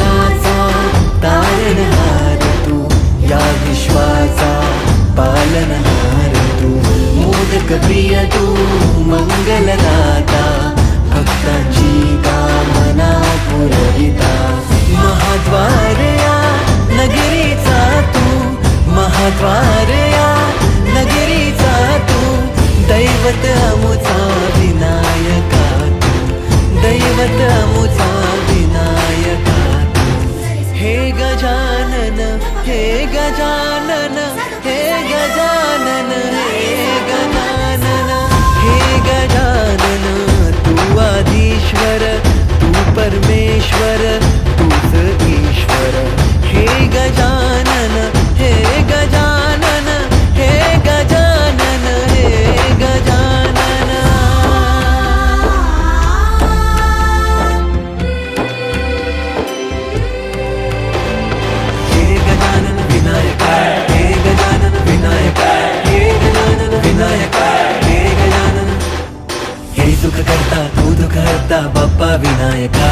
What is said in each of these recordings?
जगाचा तारणहार तू, या विश्वाचा पालनहार तू, मोदक प्रिय तू, मंगलदाता, भक्तांची कामना पुरविता, महाद्वार या नगरीचा तू, महाद्वार या नगरीचा तू, दैवत अमुचा विनायका तू, दैवत अमुचा विनायका तू. हे गजानन, हे गजानन, हे गजानन, हे गजानन, हे गजानन, तू आदिश्वर, तू परमेश्वर, तूच ईश्वर. हे गजानन, हे गजानन, हे गजानन, हे गजानन. हे गजानन विनायका, हे गजानन विनायका, हे गजानन विनायका, हे गजानन. हे सुख करता तू दुःख हरता बाप्पा विनायका,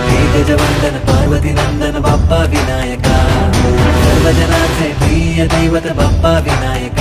हे गजवंदन पार्वती नंदन बाप्पा विनायका, सर्व जनाचे प्रिय दैवत बाप्पा विनायका.